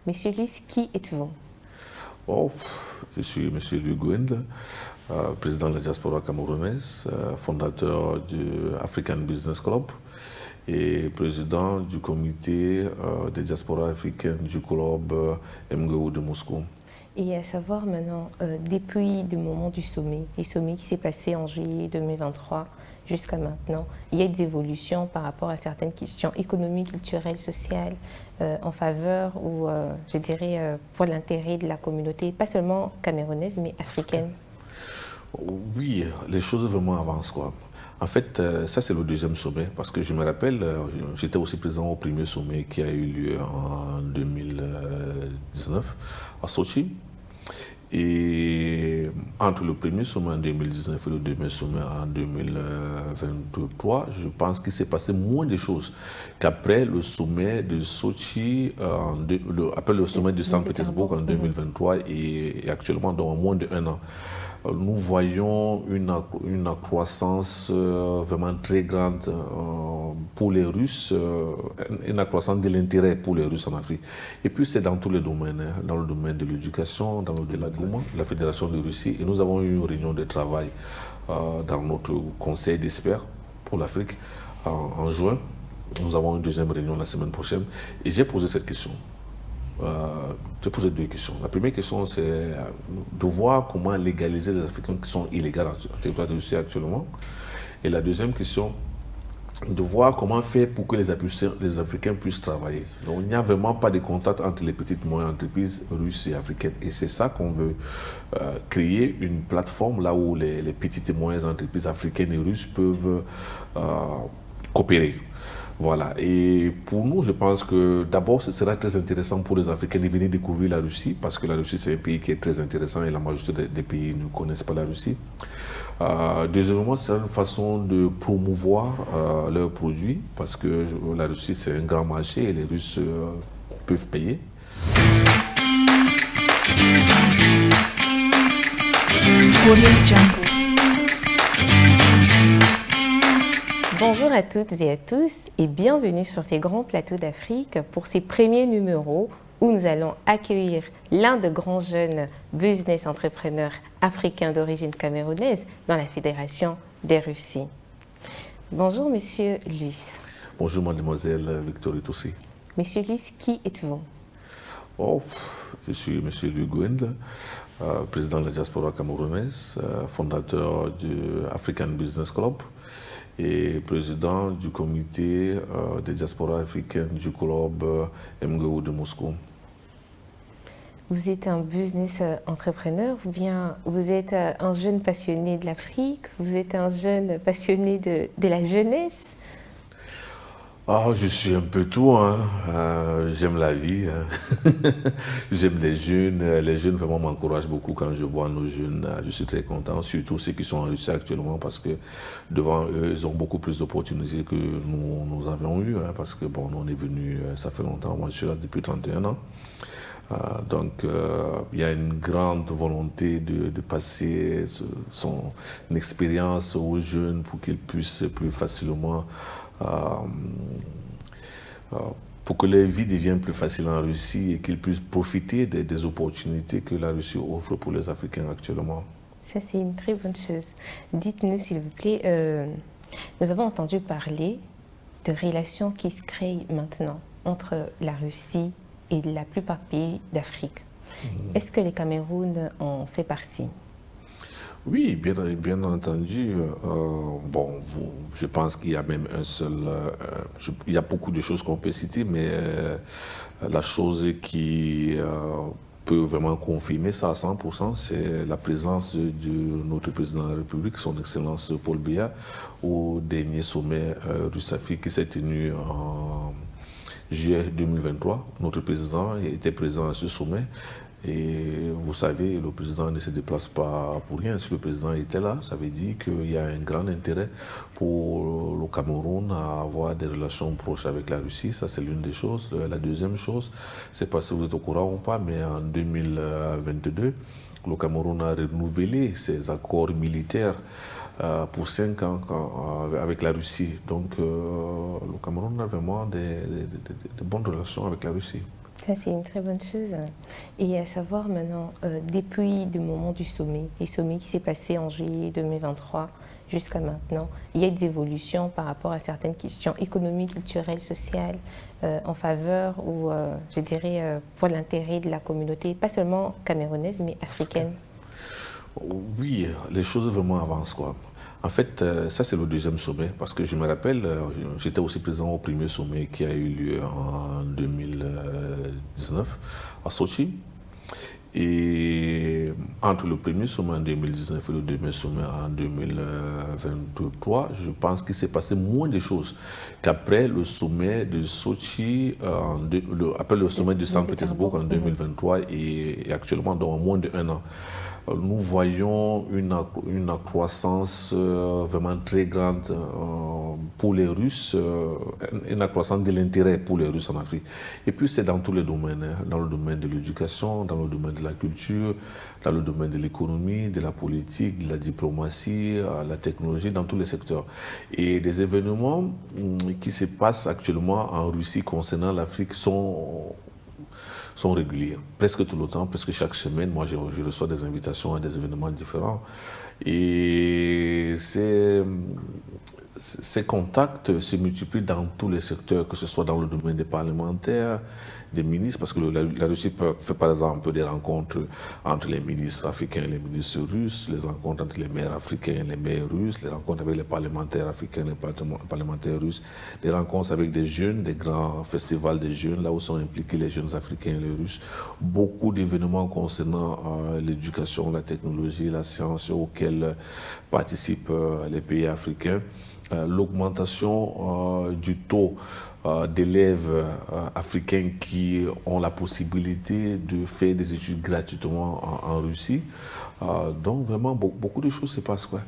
Monsieur Luis, qui êtes-vous? Oh, je suis M. Louis Gouend, président de la diaspora camerounaise, fondateur du African Business Club et président du comité des diasporas africaines du club MGO de Moscou. Et à savoir maintenant, depuis le moment du sommet qui s'est passé en juillet 2023 jusqu'à maintenant, il y a des évolutions par rapport à certaines questions économiques, culturelles, sociales, en faveur ou, je dirais, pour l'intérêt de la communauté, pas seulement camerounaise, mais africaine. Oui, les choses vraiment avancent, quoi. En fait, ça c'est le deuxième sommet, parce que je me rappelle, j'étais aussi présent au premier sommet qui a eu lieu en 2019 à Sochi. Et entre le premier sommet en 2019 et le deuxième sommet en 2023, je pense qu'il s'est passé moins de choses qu'après le sommet de Sochi, après le sommet de Saint-Pétersbourg en 2023 et actuellement dans moins d'un an. Nous voyons une croissance vraiment très grande pour les Russes, une croissance de l'intérêt pour les Russes en Afrique. Et puis c'est dans tous les domaines, hein, dans le domaine de l'éducation, dans le domaine de la Fédération de Russie. Et nous avons eu une réunion de travail dans notre conseil d'experts pour l'Afrique en juin. Nous avons une deuxième réunion la semaine prochaine. Et j'ai posé cette question. Je posé deux questions. La première question, c'est de voir comment légaliser les Africains qui sont illégaux en territoire de Russie actuellement. Et la deuxième question, de voir comment faire pour que les Africains puissent travailler. Donc, il n'y a vraiment pas de contact entre les petites et moyennes entreprises russes et africaines. Et c'est ça qu'on veut créer, une plateforme là où les petites et moyennes entreprises africaines et russes peuvent coopérer. Voilà, et pour nous, je pense que d'abord, ce sera très intéressant pour les Africains de venir découvrir la Russie, parce que la Russie, c'est un pays qui est très intéressant et la majorité des pays ne connaissent pas la Russie. Deuxièmement, c'est une façon de promouvoir leurs produits, parce que la Russie, c'est un grand marché et les Russes peuvent payer. Bonjour à toutes et à tous et bienvenue sur ces grands plateaux d'Afrique pour ces premiers numéros où nous allons accueillir l'un des grands jeunes business entrepreneurs africains d'origine camerounaise dans la Fédération des Russies. Bonjour Monsieur Luis. Bonjour Mademoiselle Victorie Toussi. Monsieur Luis, qui êtes-vous? Oh, je suis Monsieur Louis Gouend, président de la diaspora camerounaise, fondateur du African Business Club et président du comité des diasporas africaines du club MGO de Moscou. Vous êtes un business entrepreneur ou bien vous êtes un jeune passionné de l'Afrique, vous êtes un jeune passionné de la jeunesse? Ah, je suis un peu tout, hein. J'aime la vie, hein. J'aime les jeunes. Les jeunes vraiment m'encouragent beaucoup quand je vois nos jeunes. Je suis très content, surtout ceux qui sont en Russie actuellement, parce que devant eux, ils ont beaucoup plus d'opportunités que nous avions eu, hein, parce que bon, nous on est venus, ça fait longtemps. Moi, je suis là depuis 31 ans. Donc, il y a une grande volonté de passer son expérience aux jeunes pour qu'ils puissent plus facilement pour que leur vie devienne plus facile en Russie et qu'ils puissent profiter des opportunités que la Russie offre pour les Africains actuellement. Ça, c'est une très bonne chose. Dites-nous, s'il vous plaît, nous avons entendu parler de relations qui se créent maintenant entre la Russie et la plupart des pays d'Afrique. Est-ce que le Cameroun en fait partie? Oui, bien entendu. Bon, je pense qu'il y a même un seul... il y a beaucoup de choses qu'on peut citer, mais la chose qui peut vraiment confirmer ça à 100%, c'est la présence de notre président de la République, son Excellence Paul Biya, au dernier sommet Russe-Afrique qui s'est tenu en juillet 2023. Notre président était présent à ce sommet. Et vous savez, le président ne se déplace pas pour rien. Si le président était là, ça veut dire qu'il y a un grand intérêt pour le Cameroun à avoir des relations proches avec la Russie. Ça, c'est l'une des choses. La deuxième chose, c'est pas si vous êtes au courant ou pas, mais en 2022, le Cameroun a renouvelé ses accords militaires pour 5 ans avec la Russie. Donc, le Cameroun a vraiment de bonnes relations avec la Russie. Ça, c'est une très bonne chose. Et à savoir maintenant, depuis le moment du sommet, et sommet qui s'est passé en juillet 2023 jusqu'à maintenant, il y a des évolutions par rapport à certaines questions économiques, culturelles, sociales, en faveur ou, je dirais, pour l'intérêt de la communauté, pas seulement camerounaise, mais africaine. Oui, les choses vraiment avancent, quoi. En fait, ça c'est le deuxième sommet, parce que je me rappelle, j'étais aussi présent au premier sommet qui a eu lieu en 2019 à Sochi. Et entre le premier sommet en 2019 et le deuxième sommet en 2023, je pense qu'il s'est passé moins de choses qu'après le sommet de Sochi, après le sommet de Saint-Pétersbourg en 2023 et actuellement dans moins d'un an. Nous voyons une accroissance vraiment très grande pour les Russes, une accroissance de l'intérêt pour les Russes en Afrique. Et puis c'est dans tous les domaines, hein, dans le domaine de l'éducation, dans le domaine de la culture, dans le domaine de l'économie, de la politique, de la diplomatie, la technologie, dans tous les secteurs. Et des événements qui se passent actuellement en Russie concernant l'Afrique sont réguliers, presque tout le temps, presque chaque semaine. Moi, je reçois des invitations à des événements différents. Et ces contacts se multiplient dans tous les secteurs, que ce soit dans le domaine des parlementaires, des ministres, parce que la Russie fait par exemple des rencontres entre les ministres africains et les ministres russes, les rencontres entre les maires africains et les maires russes, les rencontres avec les parlementaires africains et les parlementaires russes, des rencontres avec des jeunes, des grands festivals des jeunes, là où sont impliqués les jeunes africains et les russes. Beaucoup d'événements concernant l'éducation, la technologie, la science auxquels participent les pays africains. L'augmentation du taux d'élèves africains qui ont la possibilité de faire des études gratuitement en Russie. Donc vraiment, beaucoup de choses se passent, quoi.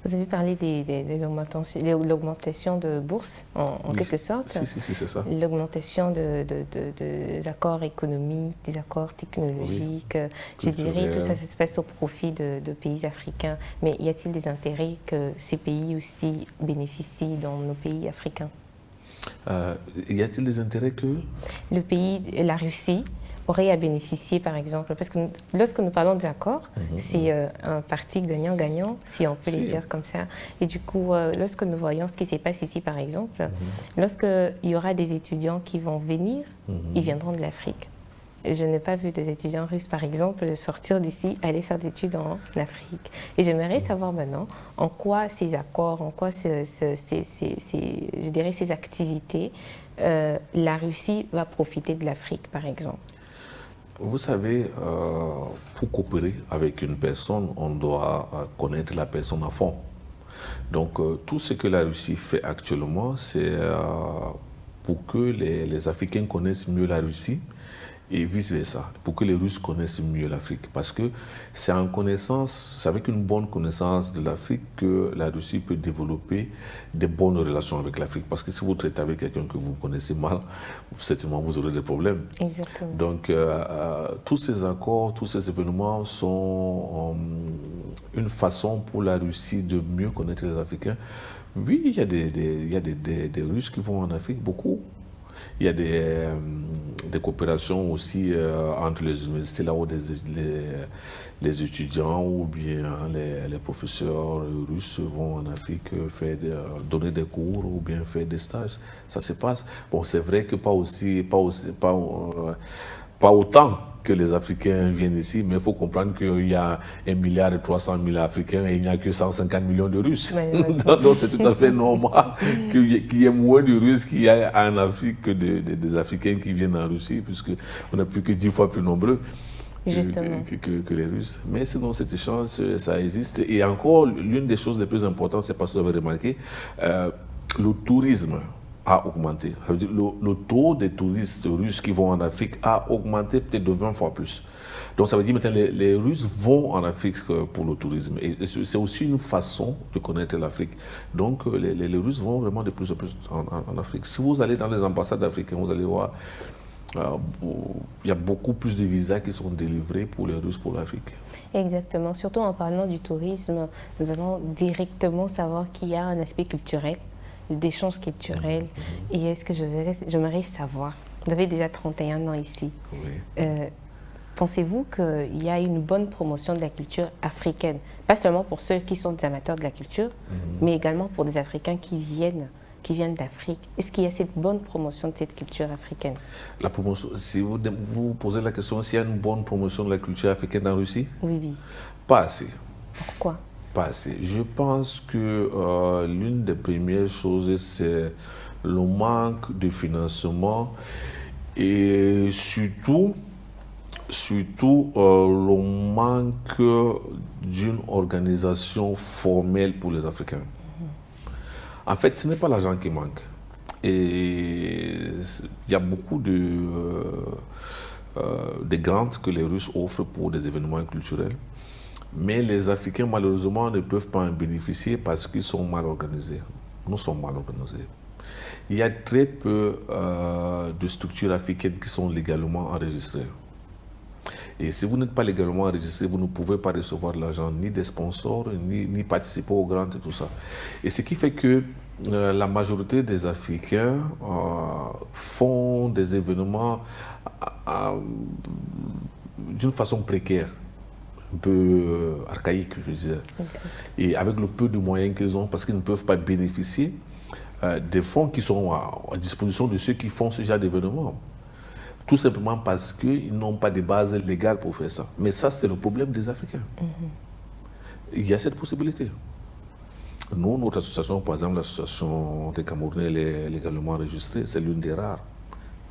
Vous avez parlé de l'augmentation de bourses, en quelque sorte. Si, c'est ça. L'augmentation des accords économiques, des accords technologiques. Oui. Je dirais tout ça se passe au profit de pays africains. Mais y a-t-il des intérêts que ces pays aussi bénéficient dans nos pays africains? Y a-t-il des intérêts que la Russie aurait à bénéficier, par exemple, parce que lorsque nous parlons d'accords, c'est un parti gagnant-gagnant, si on peut le dire comme ça. Et du coup, lorsque nous voyons ce qui se passe ici, par exemple, lorsqu'il y aura des étudiants qui vont venir, ils viendront de l'Afrique. Je n'ai pas vu des étudiants russes, par exemple, sortir d'ici, aller faire des études en Afrique. Et j'aimerais savoir maintenant en quoi ces accords, en quoi je dirais ces activités, la Russie va profiter de l'Afrique, par exemple. Vous savez, pour coopérer avec une personne, on doit connaître la personne à fond. Donc, tout ce que la Russie fait actuellement, c'est pour que les Africains connaissent mieux la Russie et vice-versa, pour que les Russes connaissent mieux l'Afrique. Parce que c'est en connaissance, c'est avec une bonne connaissance de l'Afrique que la Russie peut développer des bonnes relations avec l'Afrique. Parce que si vous traitez avec quelqu'un que vous connaissez mal, certainement vous aurez des problèmes. Exactement. Donc, tous ces accords, tous ces événements sont une façon pour la Russie de mieux connaître les Africains. Oui, il y a des Russes qui vont en Afrique, beaucoup. Il y a des coopérations aussi entre les universités, là où les étudiants ou bien les professeurs russes vont en Afrique donner des cours ou bien faire des stages. Ça se passe. Bon, c'est vrai que pas autant que les Africains viennent ici, mais il faut comprendre qu'il y a 1,3 milliard Africains et il n'y a que 150 millions de Russes. Donc c'est tout à fait normal qu'il y ait moins de Russes qu'il y a en Afrique que des Africains qui viennent en Russie, puisqu'on n'a plus que 10 fois plus nombreux que les Russes. Mais sinon, cet échange, ça existe. Et encore, l'une des choses les plus importantes, c'est parce que vous avez remarqué, le tourisme a augmenté. Ça veut dire le taux des touristes russes qui vont en Afrique a augmenté peut-être de 20 fois plus. Donc ça veut dire maintenant les Russes vont en Afrique pour le tourisme. Et c'est aussi une façon de connaître l'Afrique. Donc les Russes vont vraiment de plus en plus en Afrique. Si vous allez dans les ambassades africaines, vous allez voir, il y a beaucoup plus de visas qui sont délivrés pour les Russes pour l'Afrique. Exactement. Surtout en parlant du tourisme, nous allons directement savoir qu'il y a un aspect culturel, d'échange culturel. Et est-ce que j'aimerais savoir, Vous avez déjà 31 ans ici. Oui. Pensez-vous qu'il y a une bonne promotion de la culture africaine? Pas seulement pour ceux qui sont des amateurs de la culture, mais également pour des Africains qui viennent d'Afrique. Est-ce qu'il y a cette bonne promotion de cette culture africaine? La promotion, si vous posez la question s'il y a une bonne promotion de la culture africaine en Russie? Oui, oui. Pas assez. Pourquoi? Pas assez. Je pense que l'une des premières choses, c'est le manque de financement et surtout le manque d'une organisation formelle pour les Africains. En fait, ce n'est pas l'argent qui manque. Et il y a beaucoup de grants que les Russes offrent pour des événements culturels. Mais les Africains, malheureusement, ne peuvent pas en bénéficier parce qu'ils sont mal organisés. Nous sommes mal organisés. Il y a très peu de structures africaines qui sont légalement enregistrées. Et si vous n'êtes pas légalement enregistré, vous ne pouvez pas recevoir de l'argent, ni des sponsors, ni participer aux grants et tout ça. Et ce qui fait que la majorité des Africains font des événements d'une façon précaire, un peu archaïque, je disais. Et avec le peu de moyens qu'ils ont, parce qu'ils ne peuvent pas bénéficier des fonds qui sont à disposition de ceux qui font ce genre d'événements. Tout simplement parce qu'ils n'ont pas de base légale pour faire ça. Mais ça, c'est le problème des Africains. Il y a cette possibilité. Nous, notre association, par exemple, l'association des Camerounais, elle est légalement enregistrée. C'est l'une des rares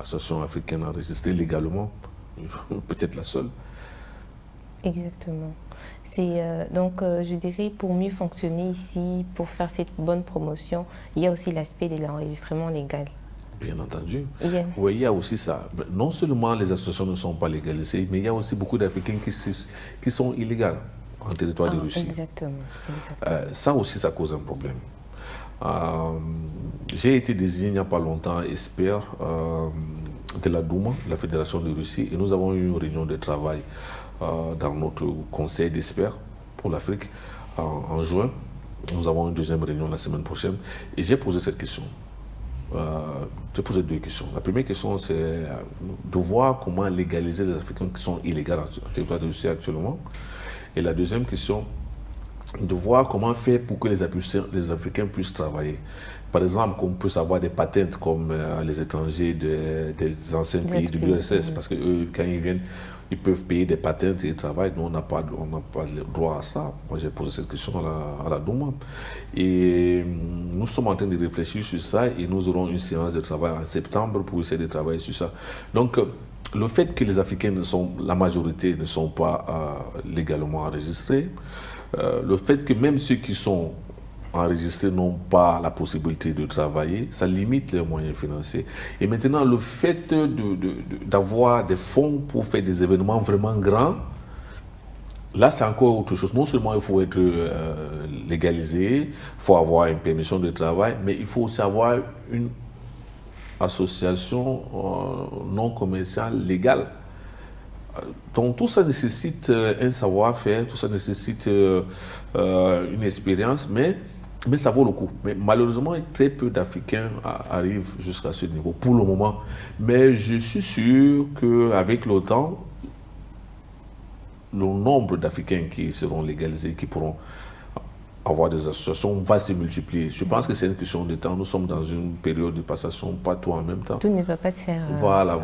associations africaines enregistrées légalement. Peut-être la seule. Exactement. Donc, je dirais, pour mieux fonctionner ici, pour faire cette bonne promotion, il y a aussi l'aspect de l'enregistrement légal. Bien entendu. Oui, il y a aussi ça. Non seulement les associations ne sont pas légalisées, mais il y a aussi beaucoup d'Africains qui sont illégaux en territoire de Russie. Exactement. Ça aussi, ça cause un problème. J'ai été désigné il n'y a pas longtemps expert de la Douma, la Fédération de Russie, et nous avons eu une réunion de travail dans notre conseil d'experts pour l'Afrique en juin. Nous avons une deuxième réunion la semaine prochaine et j'ai posé cette question. J'ai posé deux questions. La première question, c'est de voir comment légaliser les Africains qui sont illégaux en territoire de Russie actuellement. Et la deuxième question, de voir comment faire pour que les Africains puissent travailler. Par exemple, qu'on puisse avoir des patentes comme les étrangers des anciens pays de l'URSS, parce que eux, quand ils viennent, ils peuvent payer des patentes et ils travaillent. Nous, on n'a pas le droit à ça. Moi, j'ai posé cette question à la Douma. Et nous sommes en train de réfléchir sur ça et nous aurons une séance de travail en septembre pour essayer de travailler sur ça. Donc, le fait que les Africains, la majorité, ne sont pas légalement enregistrés, le fait que même ceux qui sont enregistrés n'ont pas la possibilité de travailler, ça limite leurs moyens financiers. Et maintenant, le fait d'avoir des fonds pour faire des événements vraiment grands, là, c'est encore autre chose. Non seulement il faut être légalisé, il faut avoir une permission de travail, mais il faut aussi avoir une association non commerciale légale. Donc tout ça nécessite un savoir-faire, tout ça nécessite une expérience, mais ça vaut le coup. Mais malheureusement, très peu d'Africains arrivent jusqu'à ce niveau pour le moment. Mais je suis sûr qu'avec le temps, le nombre d'Africains qui seront légalisés, qui pourront avoir des associations, va se multiplier. Je pense que c'est une question de temps. Nous sommes dans une période de passation, pas tout en même temps. Tout ne va pas se faire. Voilà.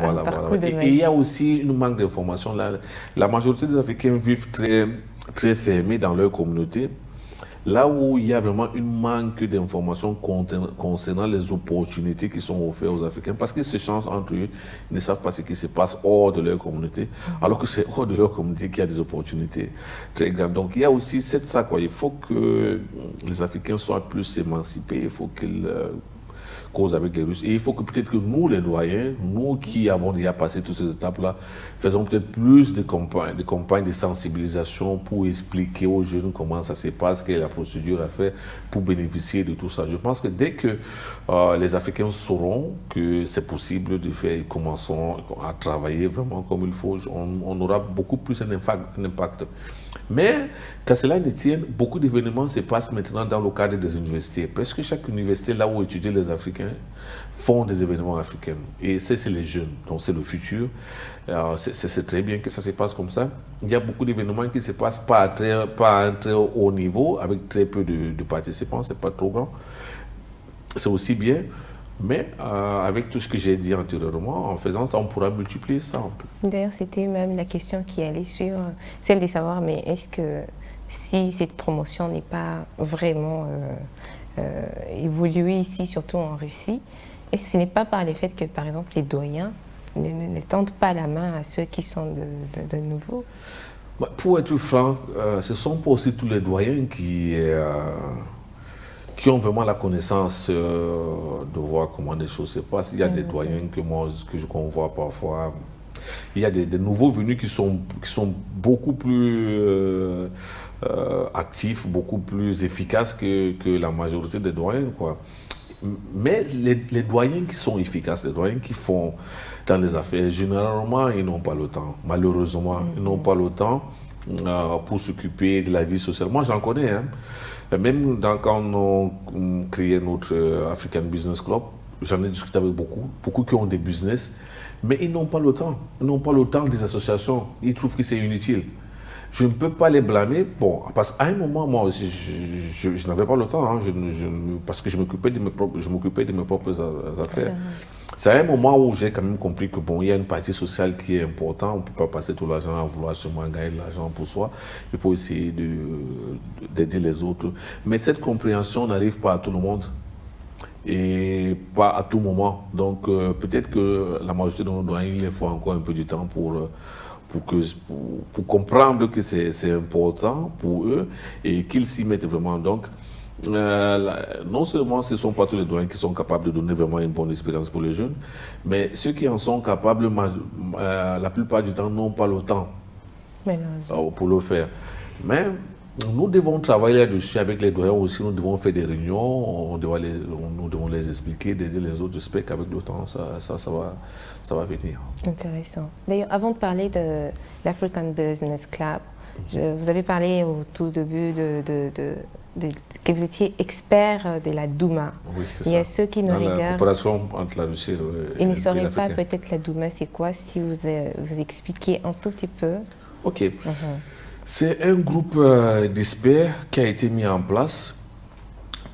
Et il y a aussi un manque d'information. La majorité des Africains vivent très, très fermés dans leur communauté. Là où il y a vraiment un manque d'informations concernant les opportunités qui sont offertes aux Africains, parce qu'ils se changent entre eux, ils ne savent pas ce qui se passe hors de leur communauté, alors que c'est hors de leur communauté qu'il y a des opportunités très grandes. Donc il y a aussi ça, quoi. Il faut que les Africains soient plus émancipés, il faut qu'ils causent avec les Russes. Et il faut que peut-être que nous, les doyens, nous qui avons déjà passé toutes ces étapes-là, faisons peut-être plus de campagnes de sensibilisation pour expliquer aux jeunes comment ça se passe, quelle est la procédure à faire pour bénéficier de tout ça. Je pense que dès que les Africains sauront que c'est possible de faire, ils commenceront à travailler vraiment comme il faut, on aura beaucoup plus un impact. Mais, qu'à cela ne tienne, beaucoup d'événements se passent maintenant dans le cadre des universités. Presque chaque université, là où étudient les Africains, africains font des événements africains. Et c'est les jeunes, donc c'est le futur. C'est très bien que ça se passe comme ça. Il y a beaucoup d'événements qui se passent pas à un très haut niveau, avec très peu de participants, c'est pas trop grand. C'est aussi bien, mais avec tout ce que j'ai dit antérieurement, en faisant ça, on pourra multiplier ça un peu. D'ailleurs, c'était même la question qui allait sur celle de savoir, mais est-ce que si cette promotion n'est pas vraiment évoluée ici, surtout en Russie, est-ce que ce n'est pas par le fait que, par exemple, les doyens ne tendent pas la main à ceux qui sont de nouveaux? Pour être franc, ce ne sont pas aussi tous les doyens qui ont vraiment la connaissance de voir comment les choses se passent. Il y a des doyens qu'on voit parfois. Il y a des nouveaux venus qui sont beaucoup plus actifs, beaucoup plus efficaces que la majorité des doyens, quoi. Mais les doyens qui sont efficaces, les doyens qui font dans les affaires, généralement, ils n'ont pas le temps. Malheureusement, ils n'ont pas le temps pour s'occuper de la vie sociale. Moi, j'en connais, hein. Même quand on a créé notre African Business Club, j'en ai discuté avec beaucoup qui ont des business, mais ils n'ont pas le temps. Ils n'ont pas le temps des associations. Ils trouvent que c'est inutile. Je ne peux pas les blâmer, bon, parce qu'à un moment, moi aussi, je n'avais pas le temps, hein, parce que je m'occupais de mes propres affaires. C'est à un moment où j'ai quand même compris que bon, il y a une partie sociale qui est importante, on ne peut pas passer tout l'argent à vouloir seulement gagner de l'argent pour soi, il faut essayer d'aider les autres. Mais cette compréhension n'arrive pas à tout le monde et pas à tout moment. Donc peut-être que la majorité de nos doyens, il faut encore un peu du temps pour comprendre que c'est important pour eux et qu'ils s'y mettent vraiment. Donc, non seulement ce ne sont pas tous les doyens qui sont capables de donner vraiment une bonne expérience pour les jeunes, mais ceux qui en sont capables, la plupart du temps, n'ont pas le temps pour le faire. Mais nous devons travailler là-dessus avec les doyens aussi, nous devons faire des réunions, nous devons les expliquer, d'aider les autres. J'espère qu'avec le temps, ça va venir. Intéressant. D'ailleurs, avant de parler de l'African Business Club, vous avez parlé au tout début que vous étiez expert de la Douma. Oui, il y a ceux qui nous regardent. La coopération entre la Russie et ils ne sauraient pas peut-être la Douma, c'est quoi, si vous expliquez un tout petit peu. Ok. C'est un groupe d'experts qui a été mis en place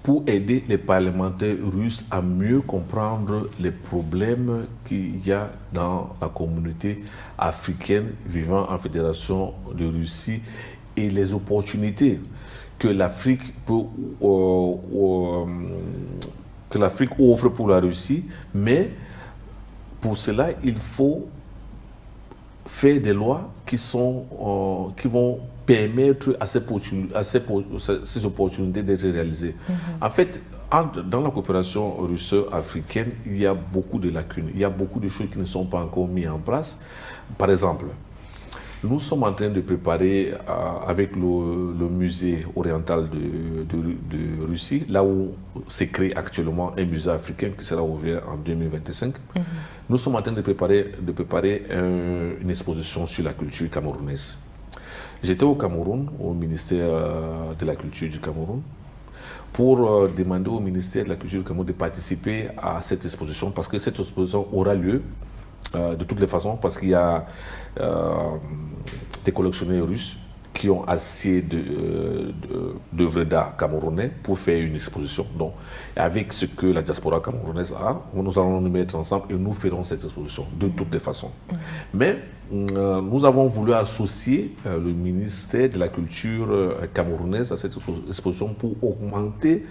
pour aider les parlementaires russes à mieux comprendre les problèmes qu'il y a dans la communauté africaine vivant en Fédération de Russie et les opportunités que l'Afrique offre pour la Russie. Mais pour cela, il faut faire des lois qui vont permettre à ces opportunités d'être réalisées. En fait, dans la coopération russo-africaine, il y a beaucoup de lacunes, il y a beaucoup de choses qui ne sont pas encore mises en place. Par exemple, nous sommes en train de préparer avec le musée oriental de Russie, là où s'est créé actuellement un musée africain qui sera ouvert en 2025. Nous sommes en train de préparer une exposition sur la culture camerounaise. J'étais au Cameroun, au ministère de la Culture du Cameroun, pour demander au ministère de la Culture du Cameroun de participer à cette exposition, parce que cette exposition aura lieu de toutes les façons, parce qu'il y a des collectionneurs russes qui ont assez d'œuvres d'art camerounais pour faire une exposition. Donc, avec ce que la diaspora camerounaise a, nous allons nous mettre ensemble et nous ferons cette exposition de toutes les façons. Mais nous avons voulu associer le ministère de la Culture camerounaise à cette exposition pour augmenter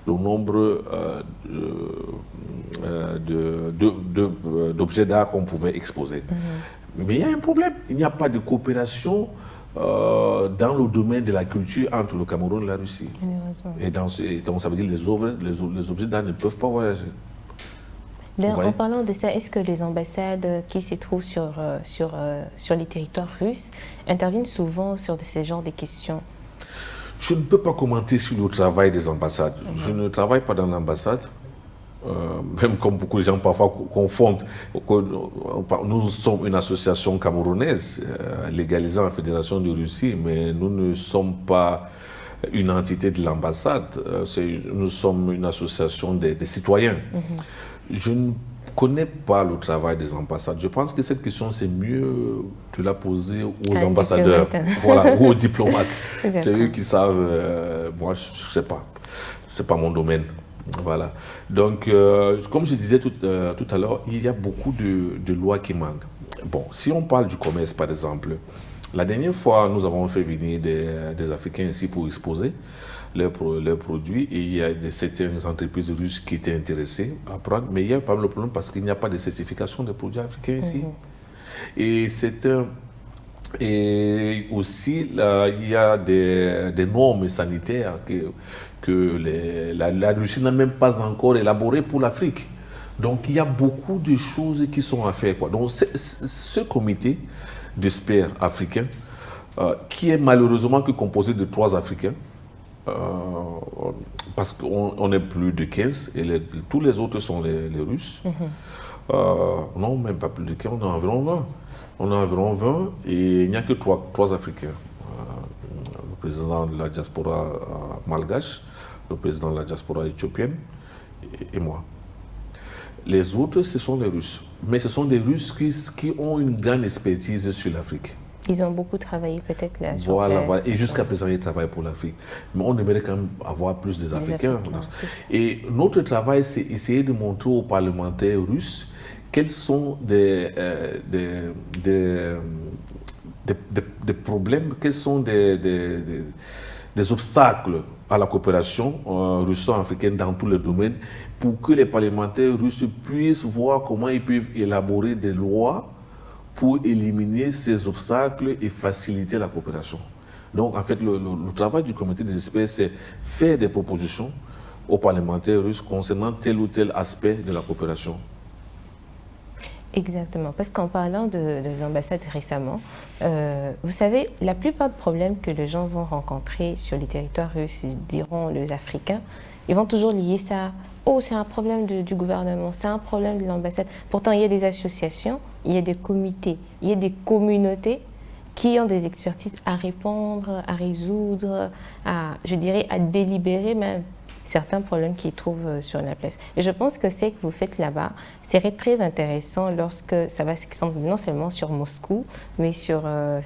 le nombre d'objets d'art qu'on pouvait exposer. Mais il y a un problème, il n'y a pas de coopération dans le domaine de la culture entre le Cameroun et la Russie. Et donc ça veut dire que les objets d'art ne peuvent pas voyager. En parlant de ça, est-ce que les ambassades qui se trouvent sur les territoires russes interviennent souvent sur ce genre de questions? Je ne peux pas commenter sur le travail des ambassades. Je ne travaille pas dans l'ambassade. Même comme beaucoup de gens parfois confondent, nous sommes une association camerounaise légalisée en Fédération de Russie, mais nous ne sommes pas une entité de l'ambassade. Nous sommes une association des citoyens. Je ne connais pas le travail des ambassades. Je pense que cette question, c'est mieux de la poser aux ambassadeurs, voilà, ou aux diplomates. C'est eux qui savent. Moi, je ne sais pas. C'est pas mon domaine. Voilà. Donc, comme je disais tout à l'heure, il y a beaucoup de lois qui manquent. Bon, si on parle du commerce, par exemple, la dernière fois, nous avons fait venir des Africains ici pour exposer leurs produits et il y a certaines entreprises russes qui étaient intéressées à prendre, mais il y a pas mal de problème parce qu'il n'y a pas de certification des produits africains ici. Et aussi, là, il y a des normes sanitaires que la Russie n'a même pas encore élaborées pour l'Afrique. Donc, il y a beaucoup de choses qui sont à faire, quoi. Donc, ce comité d'experts africains, qui est malheureusement que composé de 3 Africains, parce qu'on est plus de 15 et tous les autres sont les Russes. Non, même pas plus de 15, on est environ 20. On a environ 20 et il n'y a que 3 Africains. Le président de la diaspora malgache, le président de la diaspora éthiopienne et moi. Les autres, ce sont les Russes. Mais ce sont des Russes qui ont une grande expertise sur l'Afrique. Ils ont beaucoup travaillé peut-être là. Voilà. Et jusqu'à présent, ils travaillent pour l'Afrique. Mais on aimerait quand même avoir plus des Africains. Et notre travail, c'est essayer de montrer aux parlementaires russes quels sont des problèmes, quels sont des obstacles à la coopération russo-africaine dans tous les domaines pour que les parlementaires russes puissent voir comment ils peuvent élaborer des lois pour éliminer ces obstacles et faciliter la coopération. Donc, en fait, le travail du comité des experts, c'est faire des propositions aux parlementaires russes concernant tel ou tel aspect de la coopération. Exactement, parce qu'en parlant des ambassades récemment, vous savez, la plupart des problèmes que les gens vont rencontrer sur les territoires russes, ils diront les Africains, ils vont toujours lier ça, oh c'est un problème du gouvernement, c'est un problème de l'ambassade. Pourtant, il y a des associations, il y a des comités, il y a des communautés qui ont des expertises à répondre, à résoudre, je dirais, à délibérer même certains problèmes qu'ils trouvent sur la place. Et je pense que ce que vous faites là-bas serait très intéressant lorsque ça va s'expandre non seulement sur Moscou, mais sur la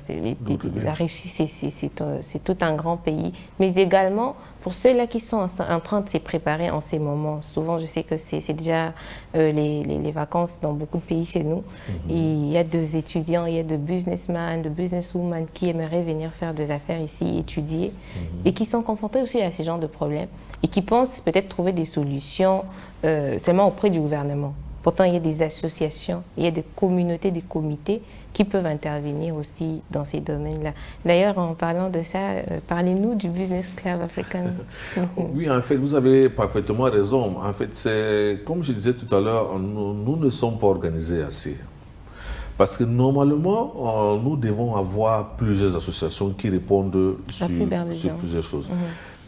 Russie, c'est tout un grand pays, mais également pour ceux-là qui sont en train de se préparer en ces moments. Souvent, je sais que c'est déjà les vacances dans beaucoup de pays chez nous. Il y a des étudiants, il y a des businessmen, des businesswomen qui aimeraient venir faire des affaires ici, étudier, et qui sont confrontés aussi à ces genres de problèmes et qui pensent peut-être trouver des solutions seulement auprès du gouvernement. Pourtant, il y a des associations, il y a des communautés, des comités qui peuvent intervenir aussi dans ces domaines-là. D'ailleurs, en parlant de ça, parlez-nous du Business Club africain. Oui, en fait, vous avez parfaitement raison. En fait, c'est comme je disais tout à l'heure, nous ne sommes pas organisés assez. Parce que normalement, nous devons avoir plusieurs associations qui répondent sur plusieurs choses.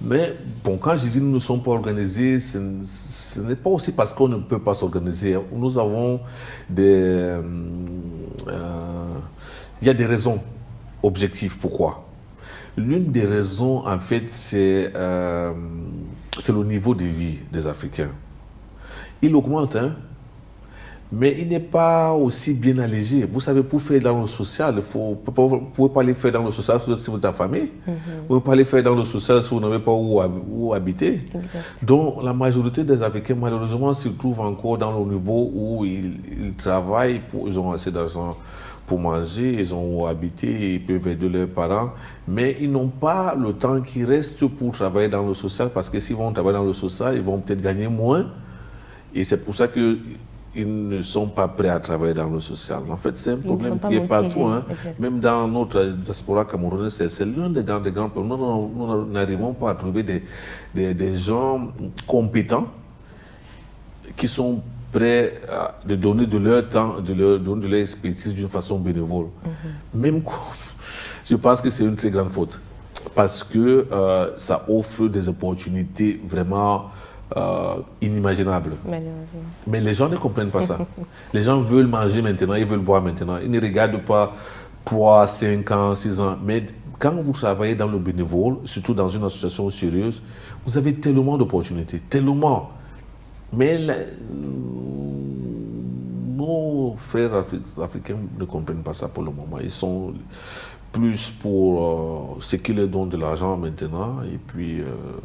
Mais bon, quand je dis nous ne sommes pas organisés, ce n'est pas aussi parce qu'on ne peut pas s'organiser. Nous avons il y a des raisons objectives pourquoi. L'une des raisons, en fait, c'est le niveau de vie des Africains. Il augmente, hein, mais il n'est pas aussi bien allégé. Vous savez, pour faire dans le social, vous ne pouvez pas aller faire dans le social si vous êtes affamé. Vous ne pouvez pas aller faire dans le social si vous n'avez pas où habiter. Donc, la majorité des Africains, malheureusement, se trouvent encore dans le niveau où ils travaillent, ils ont assez d'argent pour manger, ils ont où habiter, ils peuvent aider leurs parents, mais ils n'ont pas le temps qui reste pour travailler dans le social, parce que s'ils vont travailler dans le social, ils vont peut-être gagner moins. Et c'est pour ça que ils ne sont pas prêts à travailler dans le social. En fait, c'est un problème qui est partout. Hein. Même dans notre diaspora camerounaise, c'est l'un des grands problèmes. Nous n'arrivons pas à trouver des gens compétents qui sont prêts à donner de leur temps, de leur expertise d'une façon bénévole. Même je pense que c'est une très grande faute. Parce que ça offre des opportunités vraiment inimaginable. Malheureusement. Mais les gens ne comprennent pas ça. Les gens veulent manger maintenant, ils veulent boire maintenant. Ils ne regardent pas 3, 5 ans, 6 ans. Mais quand vous travaillez dans le bénévole, surtout dans une association sérieuse, vous avez tellement d'opportunités, tellement. Mais nos frères africains ne comprennent pas ça pour le moment. Ils sont plus pour ce qui leur donne de l'argent maintenant, et puis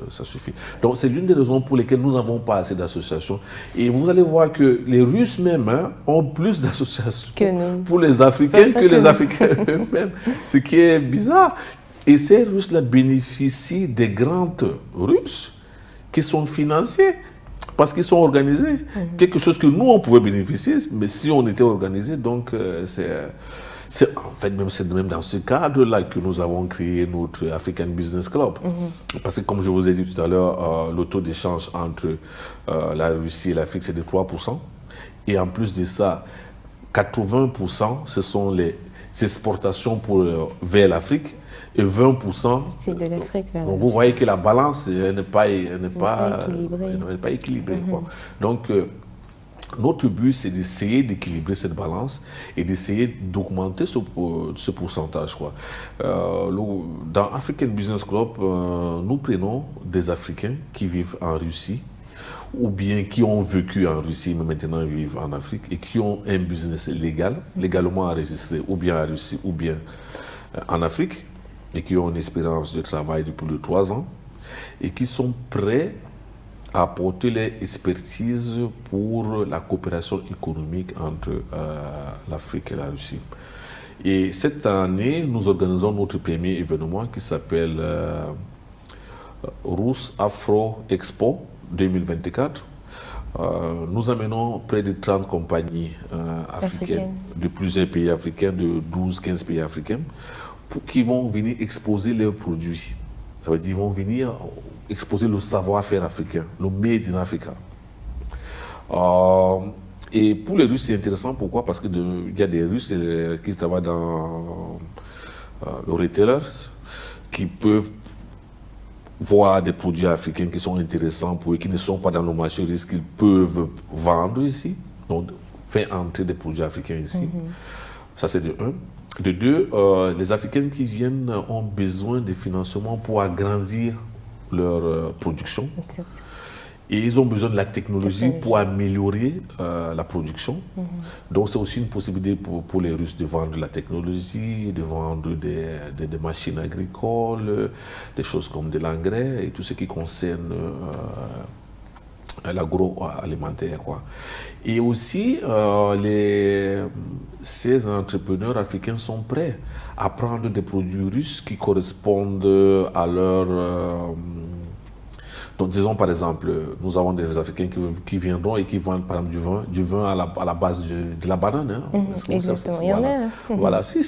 ça suffit. Donc c'est l'une des raisons pour lesquelles nous n'avons pas assez d'associations. Et vous allez voir que les Russes même ont plus d'associations pour les Africains que les Africains eux-mêmes, ce qui est bizarre. Et ces Russes-là bénéficient des grandes Russes qui sont financés parce qu'ils sont organisés. Quelque chose que nous, on pouvait bénéficier, mais si on était organisé, donc c'est même dans ce cadre-là que nous avons créé notre African Business Club. Parce que comme je vous ai dit tout à l'heure, le taux d'échange entre la Russie et l'Afrique, c'est de 3%. Et en plus de ça, 80%, ce sont les exportations vers l'Afrique. Et 20%, c'est de l'Afrique vers donc vous voyez que la balance n'est pas équilibrée. Donc, notre but, c'est d'essayer d'équilibrer cette balance et d'essayer d'augmenter ce pourcentage. Dans African Business Club, nous prenons des Africains qui vivent en Russie ou bien qui ont vécu en Russie, mais maintenant vivent en Afrique et qui ont un business légalement enregistré, ou bien en Russie, ou bien en Afrique, et qui ont une expérience de travail de plus de 3 ans, et qui sont prêts à apporter leur expertise pour la coopération économique entre l'Afrique et la Russie. Et cette année, nous organisons notre premier événement qui s'appelle Rus Afro Expo 2024. Nous amenons près de 30 compagnies africaines, de plusieurs pays africains, de 12-15 pays africains, qui vont venir exposer leurs produits. Ça veut dire qu'ils vont venir exposer le savoir-faire africain, le made in Africa. Et pour les Russes, c'est intéressant. Pourquoi? Parce qu'il y a des Russes qui travaillent dans le retailers, qui peuvent voir des produits africains qui sont intéressants pour eux, qui ne sont pas dans le marché russe, qu'ils peuvent vendre ici. Donc, faire entrer des produits africains ici. Ça, c'est de 1. De 2, les Africains qui viennent ont besoin de financement pour agrandir leur production. Et ils ont besoin de la technologie pour améliorer la production. Donc c'est aussi une possibilité pour les Russes de vendre la technologie, de vendre des machines agricoles, des choses comme de l'engrais et tout ce qui concerne l'agroalimentaire. Et aussi, ces entrepreneurs africains sont prêts à prendre des produits russes qui correspondent à leur... donc disons par exemple, nous avons des Africains qui viendront et qui vendent par exemple du vin à la base de la banane. Exactement, il y en a. Voilà, si.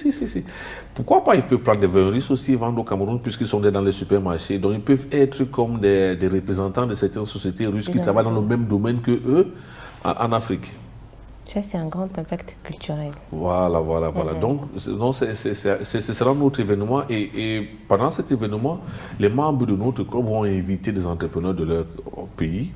Pourquoi pas, ils peuvent prendre des vins russes aussi et vendre au Cameroun puisqu'ils sont dans les supermarchés. Donc ils peuvent être comme des représentants de certaines sociétés russes qui travaillent dans le même domaine que eux en Afrique. Ça, c'est un grand impact culturel. Voilà. Donc, ce sera notre événement. Et pendant cet événement, les membres de notre club vont inviter des entrepreneurs de leur pays.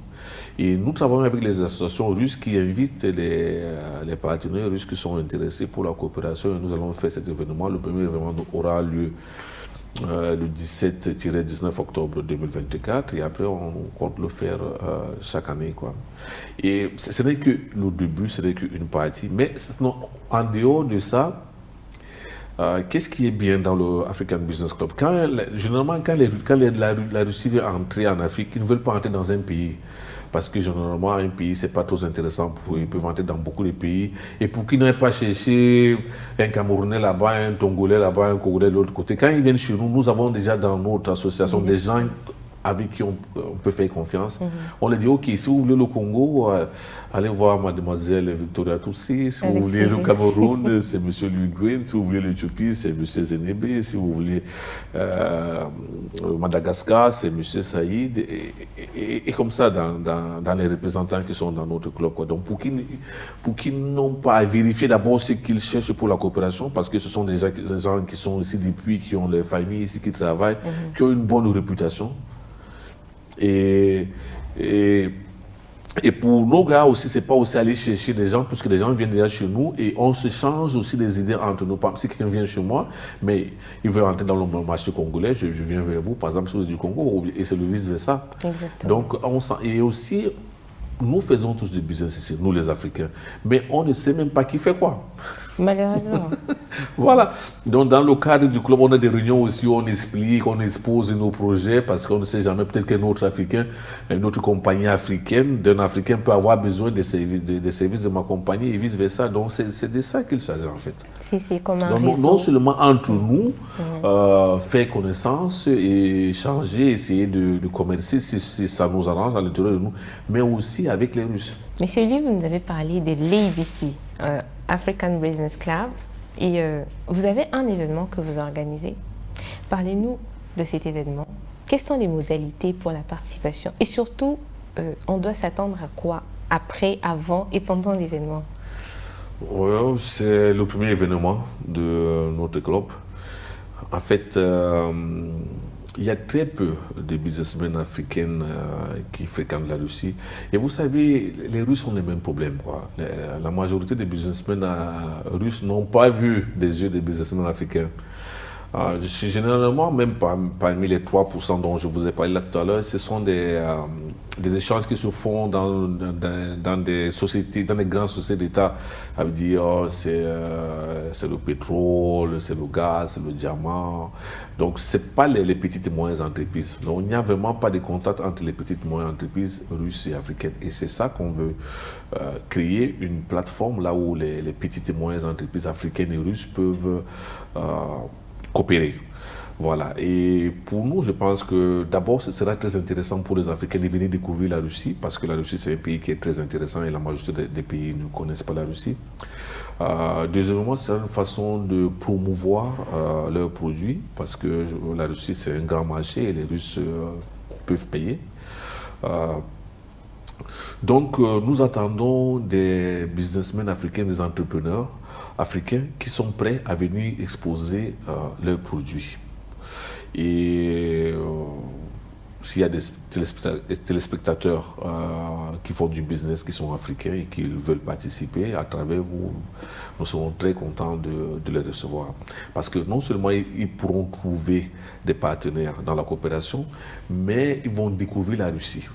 Et nous travaillons avec les associations russes qui invitent les partenaires russes qui sont intéressés pour la coopération. Et nous allons faire cet événement. Le premier événement aura lieu le 17-19 octobre 2024 et après on compte le faire chaque année. Et ce n'est que le début, ce n'est qu'une partie. Mais sinon, en dehors de ça, qu'est-ce qui est bien dans le African Business Club? Généralement, quand la Russie veut entrer en Afrique, ils ne veulent pas entrer dans un pays. Parce que généralement, un pays, ce n'est pas trop intéressant pour eux. Ils peuvent entrer dans beaucoup de pays. Et pour qu'ils n'aient pas cherché un Camerounais là-bas, un Tongolais là-bas, un Congolais de l'autre côté, quand ils viennent chez nous, nous avons déjà dans notre association des gens avec qui on peut faire confiance. On leur dit, OK, si vous voulez le Congo, allez voir mademoiselle Victoria Toussi. Si vous voulez le Cameroun, c'est monsieur Louis Green. Si vous voulez l'Éthiopie, c'est monsieur Zenebe. Si vous voulez Madagascar, c'est monsieur Saïd. Et comme ça, dans les représentants qui sont dans notre club. Donc, pour qu'ils n'ont pas à vérifier d'abord ce qu'ils cherchent pour la coopération, parce que ce sont des gens qui sont ici depuis, qui ont leur famille ici, qui travaillent, qui ont une bonne réputation. Et Et pour nos gars aussi, c'est pas aussi aller chercher des gens, puisque les gens viennent déjà chez nous et on se change aussi des idées entre nous. Par exemple, si quelqu'un vient chez moi, mais il veut rentrer dans le marché congolais, je viens vers vous, par exemple, si vous êtes du Congo, et c'est le vice-versa. Donc, et aussi, nous faisons tous du business ici, nous les Africains, mais on ne sait même pas qui fait quoi. Malheureusement. Voilà. Donc, dans le cadre du club, on a des réunions aussi où on explique, on expose nos projets parce qu'on ne sait jamais, peut-être qu'un autre Africain, une autre compagnie africaine, d'un Africain peut avoir besoin des services de ma compagnie et vice-versa. Donc, c'est de ça qu'il s'agit en fait. C'est comme un Donc, réseau. non seulement entre nous, faire connaissance et échanger, essayer de commercer si ça nous arrange à l'intérieur de nous, mais aussi avec les Russes. Monsieur Liu, vous nous avez parlé de l'ABC, African Business Club, et vous avez un événement que vous organisez. Parlez-nous de cet événement. Quelles sont les modalités pour la participation? Et surtout, on doit s'attendre à quoi après, avant et pendant l'événement? C'est le premier événement de notre club. En fait, il y a très peu de businessmen africains qui fréquentent la Russie. Et vous savez, les Russes ont les mêmes problèmes, quoi. La majorité des businessmen russes n'ont pas vu des yeux des businessmen africains. Je suis généralement, même parmi les 3% dont je vous ai parlé là tout à l'heure, ce sont des échanges qui se font dans des sociétés, dans des grandes sociétés d'État. Ça veut dire, c'est le pétrole, c'est le gaz, c'est le diamant. Donc, ce n'est pas les petites et moyennes entreprises. Donc, il n'y a vraiment pas de contact entre les petites et moyennes entreprises russes et africaines. Et c'est ça qu'on veut créer, une plateforme là où les petites et moyennes entreprises africaines et russes peuvent coopérer. Voilà. Et pour nous, je pense que d'abord, ce sera très intéressant pour les Africains de venir découvrir la Russie, parce que la Russie, c'est un pays qui est très intéressant et la majorité des pays ne connaissent pas la Russie. Deuxièmement, c'est une façon de promouvoir leurs produits, parce que la Russie, c'est un grand marché et les Russes peuvent payer. Donc, nous attendons des businessmen africains, des entrepreneurs africains qui sont prêts à venir exposer leurs produits. Et s'il y a des téléspectateurs qui font du business, qui sont africains et qui veulent participer à travers vous, nous serons très contents de les recevoir. Parce que non seulement ils pourront trouver des partenaires dans la coopération, mais ils vont découvrir la Russie.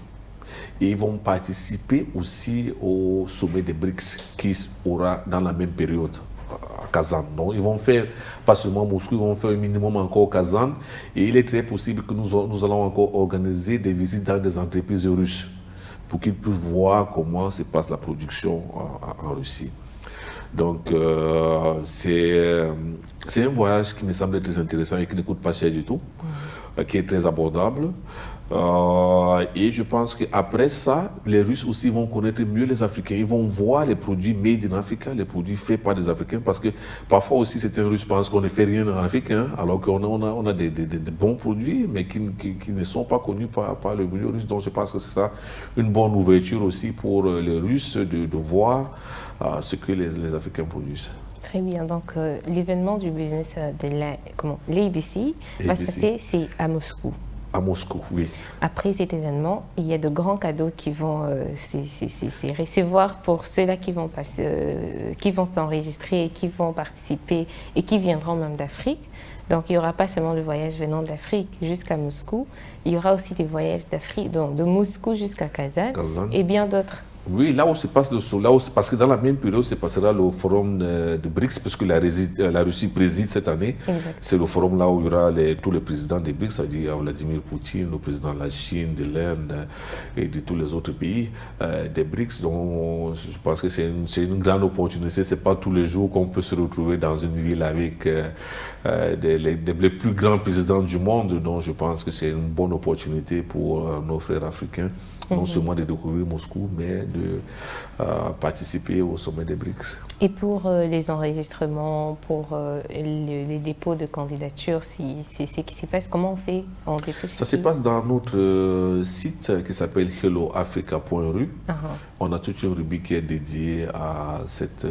Et ils vont participer aussi au sommet des BRICS qui aura dans la même période à Kazan. Donc ils vont faire, pas seulement Moscou, ils vont faire un minimum encore Kazan. Et il est très possible que nous allons encore organiser des visites dans des entreprises russes pour qu'ils puissent voir comment se passe la production en Russie. Donc c'est un voyage qui me semble très intéressant et qui ne coûte pas cher du tout, qui est très abordable. Et je pense qu'après ça, les Russes aussi vont connaître mieux les Africains. Ils vont voir les produits made in Africa, les produits faits par des Africains, parce que parfois aussi certains Russes pensent qu'on ne fait rien en Afrique, hein, alors qu'on a des bons produits, mais qui ne sont pas connus par le milieu russe. Donc je pense que c'est ça une bonne ouverture aussi pour les Russes de voir ce que les Africains produisent. Très bien, donc l'événement du business de l'ABC va se passer, c'est à Moscou. À Moscou, oui. Après cet événement, il y a de grands cadeaux qui vont se recevoir pour ceux-là qui vont s'enregistrer, qui vont participer et qui viendront même d'Afrique. Donc il n'y aura pas seulement le voyage venant d'Afrique jusqu'à Moscou, il y aura aussi des voyages d'Afrique, donc de Moscou jusqu'à Kazan et bien d'autres. Oui, là où se passe parce que dans la même période se passera le forum de BRICS, puisque la Russie préside cette année. C'est le forum là où il y aura tous les présidents des BRICS, c'est-à-dire Vladimir Poutine, le président de la Chine, de l'Inde et de tous les autres pays des BRICS. Donc je pense que c'est une grande opportunité. C'est pas tous les jours qu'on peut se retrouver dans une ville avec les plus grands présidents du monde. Donc je pense que c'est une bonne opportunité pour nos frères africains. Non seulement de découvrir Moscou, mais de participer au sommet des BRICS. Et pour les enregistrements, pour les dépôts de candidature, si c'est ce qui se passe, comment on fait? Ça se passe dans notre site qui s'appelle helloafrica.ru. On a toute une rubrique qui est dédiée à cette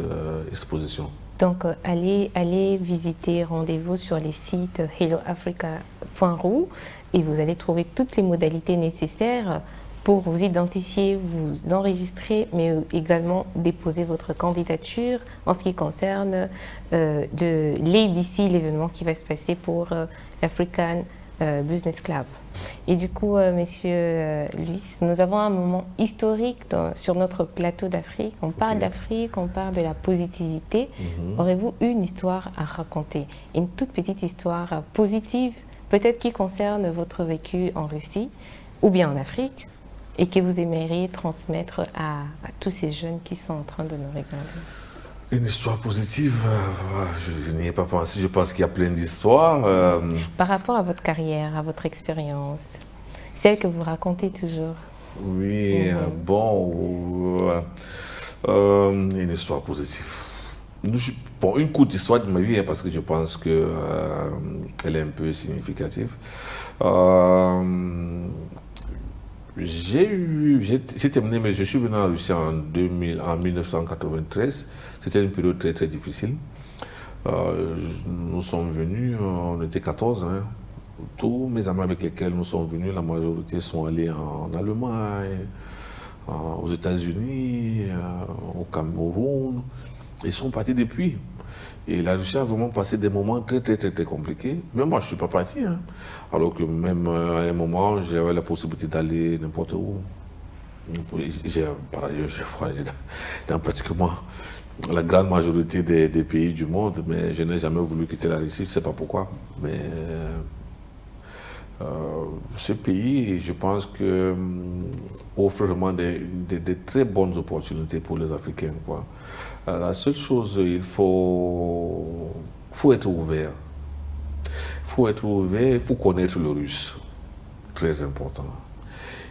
exposition. Donc, allez visiter, rendez-vous sur les sites helloafrica.ru et vous allez trouver toutes les modalités nécessaires pour vous identifier, vous enregistrer, mais également déposer votre candidature en ce qui concerne l'ABC, l'événement qui va se passer pour l'African Business Club. Et du coup, Monsieur Luis, nous avons un moment historique sur notre plateau d'Afrique. On parle d'Afrique, on parle de la positivité. Aurez-vous une histoire à raconter? Une toute petite histoire positive, peut-être qui concerne votre vécu en Russie ou bien en Afrique, et que vous aimeriez transmettre à tous ces jeunes qui sont en train de nous regarder? Une histoire positive, je n'y ai pas pensé. Je pense qu'il y a plein d'histoires. Par rapport à votre carrière, à votre expérience, celle que vous racontez toujours. Oui, une histoire positive. Bon, une courte histoire de ma vie, parce que je pense qu'elle est un peu significative. J'ai terminé, mais je suis venu en Russie en 1993. C'était une période très très difficile. Nous sommes venus, on était 14. Hein. Tous mes amis avec lesquels nous sommes venus, la majorité sont allés en Allemagne, aux États-Unis, au Cameroun. Ils sont partis depuis. Et la Russie a vraiment passé des moments très très très très compliqués. Même moi, je ne suis pas parti. Hein. Alors que même à un moment, j'avais la possibilité d'aller n'importe où. Par ailleurs, j'ai voyagé dans pratiquement la grande majorité des pays du monde, mais je n'ai jamais voulu quitter la Russie, je ne sais pas pourquoi. Mais ce pays, je pense que offre vraiment des très bonnes opportunités pour les Africains, quoi. La seule chose, il faut être ouvert. Il faut être ouvert, il faut connaître le russe. Très important.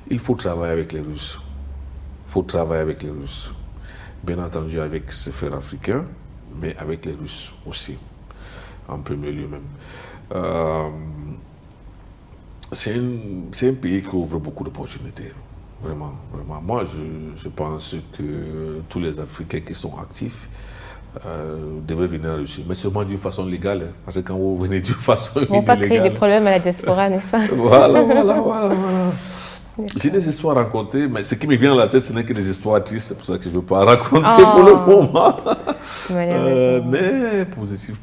Il faut travailler avec les Russes. Il faut travailler avec les Russes. Bien entendu avec ses frères africains, mais avec les Russes aussi, en premier lieu même. C'est un pays qui ouvre beaucoup d'opportunités. Vraiment, vraiment. Moi, je pense que tous les Africains qui sont actifs devraient venir en Russie, mais seulement d'une façon légale. Hein, parce que quand vous venez d'une façon illégale... Ils ne vont pas créer des problèmes à la diaspora, n'est-ce pas? Voilà. J'ai des histoires à raconter, mais ce qui me vient à la tête, ce n'est que des histoires tristes. C'est pour ça que je ne veux pas raconter pour le moment. Mais positif.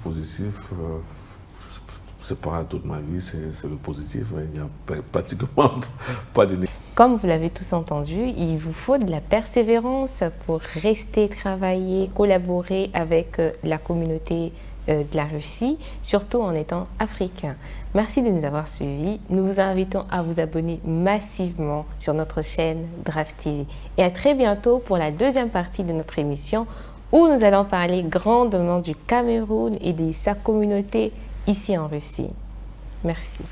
C'est pas toute ma vie, c'est le positif. Il n'y a pratiquement pas de négatif. Comme vous l'avez tous entendu, il vous faut de la persévérance pour rester, travailler, collaborer avec la communauté de la Russie, surtout en étant africain. Merci de nous avoir suivis. Nous vous invitons à vous abonner massivement sur notre chaîne Draft TV. Et à très bientôt pour la deuxième partie de notre émission où nous allons parler grandement du Cameroun et de sa communauté ici en Russie. Merci.